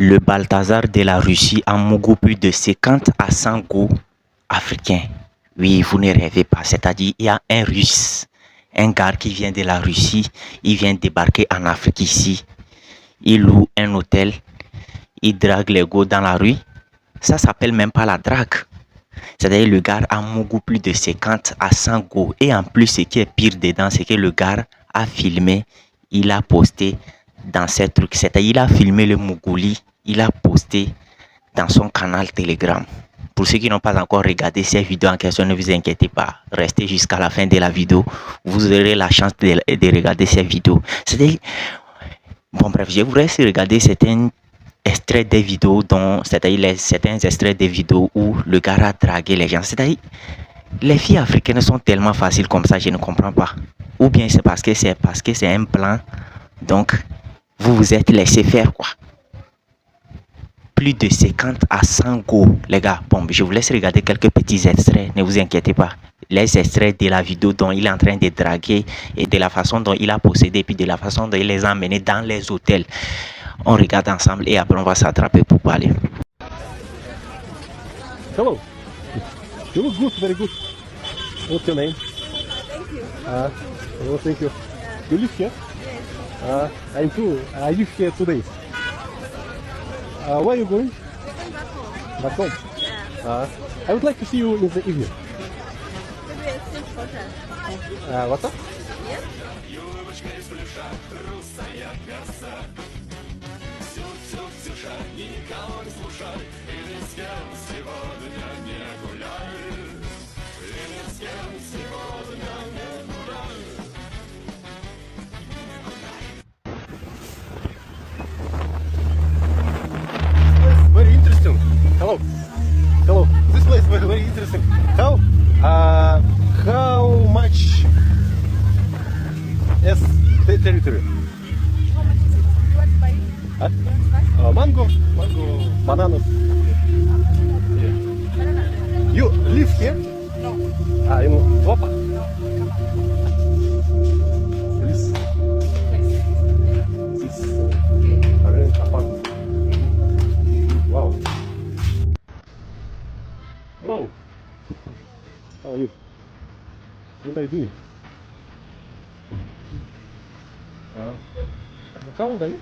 Le Balthazar de la Russie a Mougou plus de 50 à 100 go africains. Oui, vous ne rêvez pas. C'est-à-dire, il y a un Russe, un gars qui vient de la Russie, il vient débarquer en Afrique ici. Il loue un hôtel, il drague les go dans la rue. Ça s'appelle même pas la drague. C'est-à-dire, le gars a Mougou plus de 50 à 100 go. Et en plus, ce qui est pire dedans, c'est que le gars a filmé, il a posté dans ces trucs. C'est-à-dire, il a filmé le Mougouli, il a posté dans son canal Telegram. Pour ceux qui n'ont pas encore regardé ces vidéos en question, ne vous inquiétez pas. Restez jusqu'à la fin de la vidéo. Vous aurez la chance de regarder ces vidéos. C'est-à-dire, bon bref, je voudrais regarder certains extraits des vidéos dont, c'est-à-dire certains extraits des vidéos où le gars a dragué les gens. C'est-à-dire, les filles africaines sont tellement faciles comme ça, je ne comprends pas. Ou bien c'est parce que c'est un plan, donc vous vous êtes laissé faire quoi. Plus de 50 à 100 go, les gars. Bon, je vous laisse regarder quelques petits extraits, ne vous inquiétez pas. Les extraits de la vidéo dont il est en train de draguer et de la façon dont il a possédé, puis de la façon dont il les a emmenés dans les hôtels. On regarde ensemble et après on va s'attraper pour parler. Hello. You look good, very good. What's your name? Thank you. Oh, thank you. You live here? Yes. I'm too. I live here 2 days. Where are you going? I'm back home. Back home. Yeah. I would like to see you in the evening. Maybe a six hotel. What's up? Yes. Very interesting. Hello. Hello. This place very, very interesting. How much is the territory? How much is it? You want to buy it? Huh? You want to buy? Mango, bananas. Yeah. Banana. You live here? No. In Topa? No. This rent apartment. Wow. Wow. How are you? What are you doing? How old are you?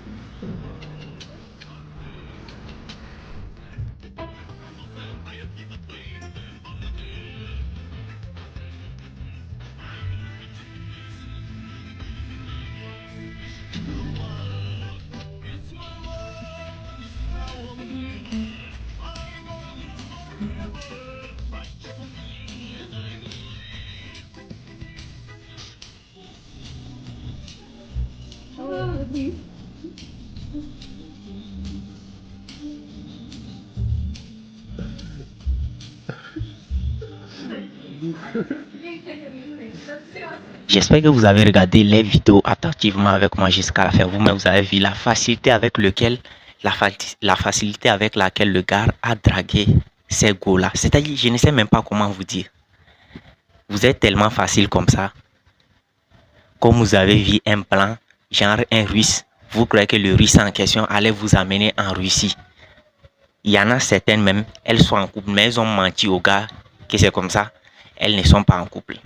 J'espère que vous avez regardé les vidéos attentivement avec moi jusqu'à la fin. Vous-même, vous avez vu la facilité avec laquelle le gars a dragué ces go-là. C'est-à-dire, je ne sais même pas comment vous dire. Vous êtes tellement facile comme ça. Comme vous avez vu un plan, genre un Russe, vous croyez que le Russe en question allait vous amener en Russie. Il y en a certaines même, elles sont en couple, mais elles ont menti au gars que c'est comme ça. Elles ne sont pas en couple.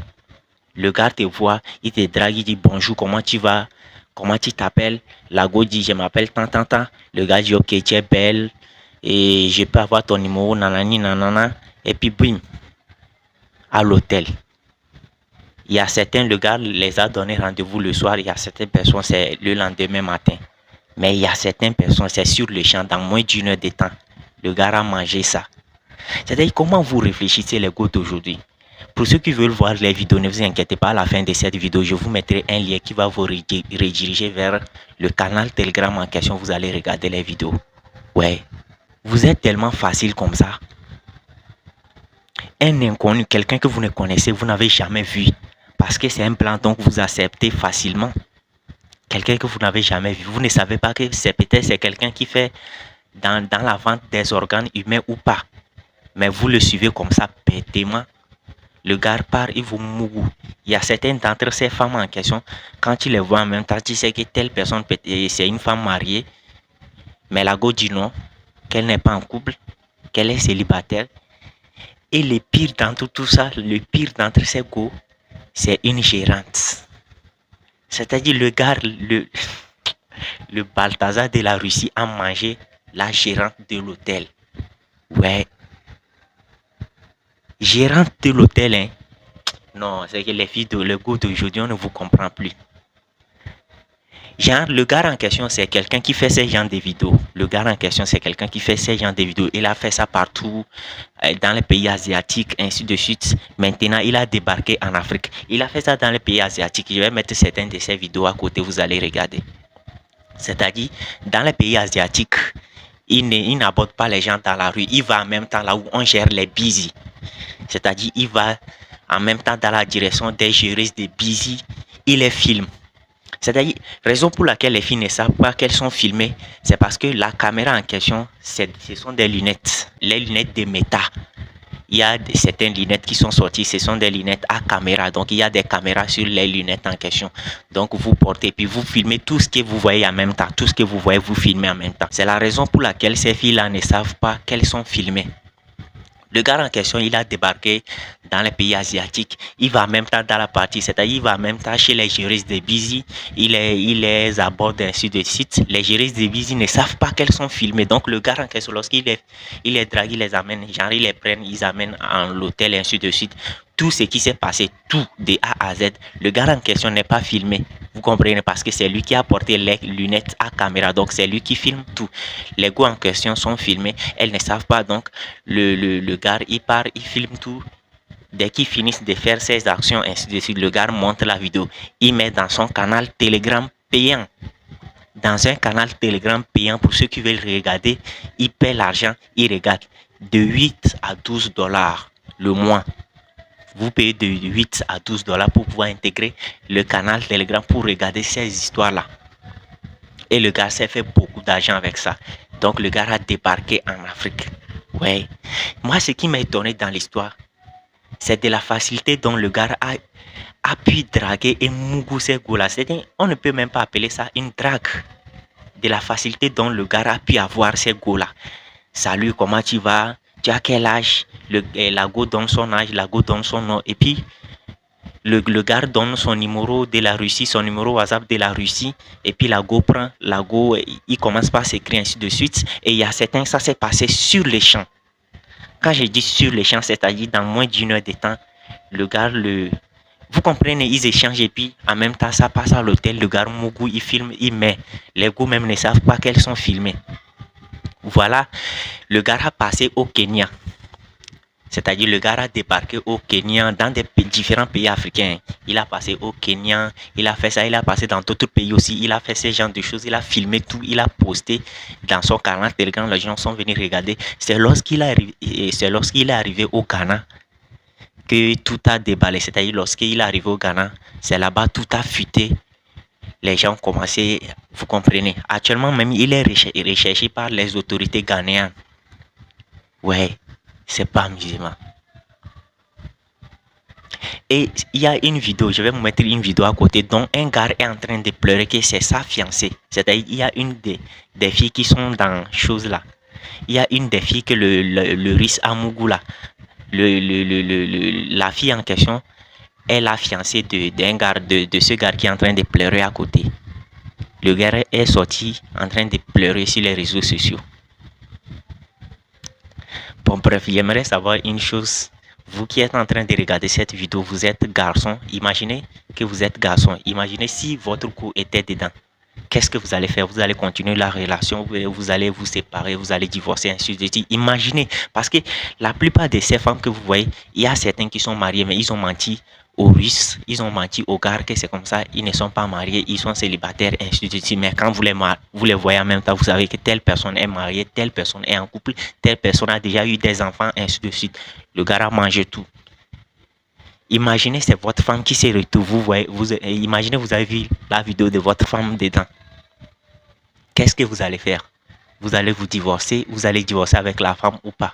Le gars te voit, il te drague, il dit bonjour, comment tu vas, comment tu t'appelles. La go dit je m'appelle tant. Le gars dit ok, tu es belle et je peux avoir ton numéro, nanani, nanana. Et puis bim, à l'hôtel. Il y a certains, le gars les a donné rendez-vous le soir, il y a certaines personnes, c'est le lendemain matin. Mais il y a certaines personnes, c'est sur le champ, dans moins d'une heure de temps. Le gars a mangé ça. C'est-à-dire, comment vous réfléchissez les gars d'aujourd'hui? Pour ceux qui veulent voir les vidéos, ne vous inquiétez pas, à la fin de cette vidéo, je vous mettrai un lien qui va vous rediriger vers le canal Telegram en question. Vous allez regarder les vidéos. Ouais, vous êtes tellement facile comme ça. Un inconnu, quelqu'un que vous ne connaissez, vous n'avez jamais vu. Parce que c'est un plan, donc vous acceptez facilement. Quelqu'un que vous n'avez jamais vu. Vous ne savez pas que c'est peut-être quelqu'un qui fait dans la vente des organes humains ou pas. Mais vous le suivez comme ça, bêtement. Le gars part, il vous mougou. Il y a certaines d'entre ces femmes en question, quand tu les vois en même temps, tu sais que telle personne, c'est une femme mariée. Mais la go dit non, qu'elle n'est pas en couple, qu'elle est célibataire. Et le pire dans tout ça, le pire d'entre ces go, c'est une gérante. C'est-à-dire le gars, le Balthazar de la Russie a mangé la gérante de l'hôtel. Ouais. Gérante de l'hôtel, hein. Non, c'est que les filles de le goût d'aujourd'hui, on ne vous comprend plus. Genre, le gars en question, c'est quelqu'un qui fait ces genres de vidéos. Le gars en question, c'est quelqu'un qui fait ces genres de vidéos. Il a fait ça partout, dans les pays asiatiques, ainsi de suite. Maintenant, il a débarqué en Afrique. Il a fait ça dans les pays asiatiques. Je vais mettre certaines de ces vidéos à côté, vous allez regarder. C'est-à-dire, dans les pays asiatiques, il n'aborde pas les gens dans la rue. Il va en même temps là où on gère les busy. C'est-à-dire, il va en même temps dans la direction des géreuses de busy. Il les filme. C'est-à-dire, raison pour laquelle les filles ne savent pas qu'elles sont filmées, c'est parce que la caméra en question, ce sont des lunettes, les lunettes de Meta. Il y a certaines lunettes qui sont sorties, ce sont des lunettes à caméra. Donc, il y a des caméras sur les lunettes en question. Donc, vous portez, puis vous filmez tout ce que vous voyez en même temps. Tout ce que vous voyez, vous filmez en même temps. C'est la raison pour laquelle ces filles-là ne savent pas qu'elles sont filmées. Le gars en question, il a débarqué dans les pays asiatiques. Il va en même temps dans la partie, c'est-à-dire il va en même temps chez les juristes de busy. Il les aborde ainsi de suite. Les juristes de busy ne savent pas qu'elles sont filmées. Donc le gars en question, lorsqu'il les drague, il les amène, genre ils les prennent, ils amènent en l'hôtel ainsi de suite. Tout ce qui s'est passé, tout de A à Z, le gars en question n'est pas filmé. Vous comprenez, parce que c'est lui qui a porté les lunettes à caméra. Donc c'est lui qui filme tout. Les gars en question sont filmés. Elles ne savent pas. Donc le gars, il part, il filme tout. Dès qu'ils finissent de faire ses actions, ainsi de suite, le gars monte la vidéo. Il met dans son canal Telegram payant. Dans un canal Telegram payant, pour ceux qui veulent regarder, il paie l'argent, il regarde de 8 à 12 dollars le mois. Vous payez de 8 à 12 dollars pour pouvoir intégrer le canal Telegram pour regarder ces histoires-là. Et le gars s'est fait beaucoup d'argent avec ça. Donc le gars a débarqué en Afrique. Ouais. Moi, ce qui m'a étonné dans l'histoire, c'est de la facilité dont le gars a pu draguer et mougou ces gars-là. On ne peut même pas appeler ça une drague. De la facilité dont le gars a pu avoir ces gars-là. Salut, comment tu vas? Tu as quel âge? La go donne son âge, la go donne son nom. Et puis, le gars donne son numéro de la Russie, son numéro WhatsApp de la Russie. Et puis, la go prend, il commence par s'écrire ainsi de suite. Et il y a certains, ça s'est passé sur les champs. Quand je dis sur les champs, c'est-à-dire dans moins d'une heure de temps, le gars, vous comprenez, ils échangent et puis en même temps, ça passe à l'hôtel. Le gars Mougou, il filme, il met. Les gars même ne savent pas qu'elles sont filmées. Voilà, le gars a passé au Kenya. C'est-à-dire le gars a débarqué au Kenya, dans différents pays africains. Il a passé au Kenya, il a fait ça, il a passé dans d'autres pays aussi. Il a fait ce genre de choses, il a filmé tout, il a posté dans son canal Telegram. Les gens sont venus regarder. C'est lorsqu'il est arrivé au Ghana que tout a déballé. C'est-à-dire lorsqu'il est arrivé au Ghana, c'est là-bas tout a fuité. Les gens ont commencé, vous comprenez. Actuellement même, il est recherché par les autorités ghanéennes. Ouais, c'est pas amusant. Et il y a une vidéo, je vais vous mettre une vidéo à côté, dont un gars est en train de pleurer que c'est sa fiancée. C'est-à-dire, il y a une des filles qui sont dans chose là. Il y a une des filles que le Riz Amougou là, la fille en question, est la fiancée de ce gars qui est en train de pleurer à côté. Le gars est sorti en train de pleurer sur les réseaux sociaux. Bon bref, j'aimerais savoir une chose. Vous qui êtes en train de regarder cette vidéo, vous êtes garçon. Imaginez que vous êtes garçon. Imaginez si votre cou était dedans. Qu'est-ce que vous allez faire? Vous allez continuer la relation, vous allez vous séparer, vous allez divorcer, ainsi de suite. Imaginez, parce que la plupart de ces femmes que vous voyez, il y a certains qui sont mariés, mais ils ont menti aux Russes, ils ont menti aux gars que c'est comme ça, ils ne sont pas mariés, ils sont célibataires, ainsi de suite. Mais quand vous les voyez en même temps, vous savez que telle personne est mariée, telle personne est en couple, telle personne a déjà eu des enfants, ainsi de suite. Le gars a mangé tout. Imaginez, c'est votre femme qui se retrouve, vous voyez, imaginez, vous avez vu la vidéo de votre femme dedans. Qu'est-ce que vous allez faire? Vous allez vous divorcer, vous allez divorcer avec la femme ou pas?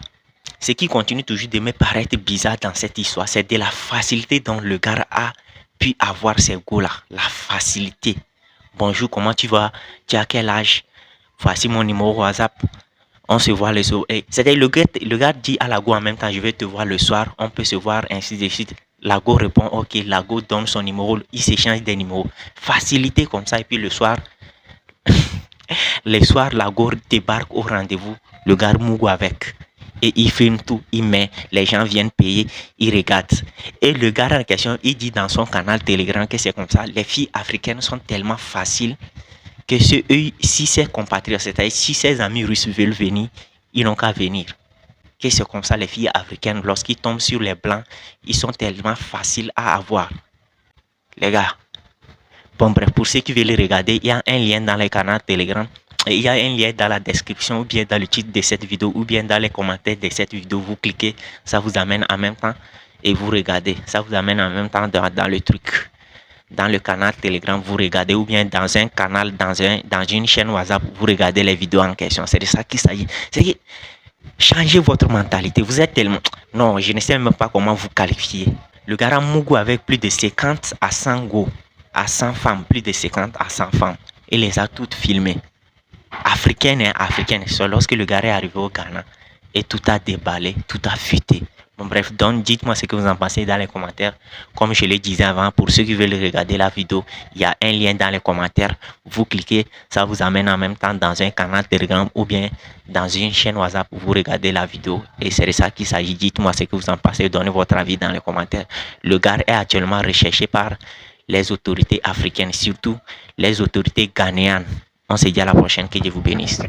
Ce qui continue toujours de me paraître bizarre dans cette histoire, c'est de la facilité dont le gars a pu avoir ces goûts-là. La facilité. Bonjour, comment tu vas? Tu as quel âge? Voici mon numéro WhatsApp. On se voit le soir. C'est-à-dire, le gars dit à la go en même temps, je vais te voir le soir. On peut se voir, ainsi de suite. La go répond, ok. La go donne son numéro. Il s'échange des numéros. Facilité comme ça. Et puis le soir, la go débarque au rendez-vous. Le gars Mougou avec. Et il filme tout, il met, les gens viennent payer, ils regardent. Et le gars en question, il dit dans son canal Telegram que c'est comme ça. Les filles africaines sont tellement faciles que si ses compatriotes, c'est-à-dire si ses amis russes veulent venir, ils n'ont qu'à venir. Que c'est comme ça, les filles africaines, lorsqu'ils tombent sur les blancs, ils sont tellement faciles à avoir. Les gars, bon bref, pour ceux qui veulent les regarder, il y a un lien dans le canal Telegram. Et il y a un lien dans la description ou bien dans le titre de cette vidéo ou bien dans les commentaires de cette vidéo. Vous cliquez, ça vous amène en même temps et vous regardez. Ça vous amène en même temps dans le truc. Dans le canal Telegram, vous regardez ou bien dans un canal, dans une chaîne WhatsApp, vous regardez les vidéos en question. C'est de ça qu'il s'agit. C'est que changez votre mentalité. Vous êtes tellement... Non, je ne sais même pas comment vous qualifier. Le gars Mougou avec plus de 50 à 100 go, à 100 femmes, plus de 50 à 100 femmes. Il les a toutes filmées. Africaine et africaine. C'est lorsque le gars est arrivé au Ghana et tout a déballé, tout a fuité. Bon bref, donc dites-moi ce que vous en pensez dans les commentaires. Comme je le disais avant, pour ceux qui veulent regarder la vidéo, il y a un lien dans les commentaires. Vous cliquez, ça vous amène en même temps dans un canal Telegram ou bien dans une chaîne WhatsApp où vous regardez la vidéo. Et c'est de ça qu'il s'agit. Dites-moi ce que vous en pensez, donnez votre avis dans les commentaires. Le gars est actuellement recherché par les autorités africaines, surtout les autorités ghanéennes. On se dit à la prochaine, que Dieu vous bénisse.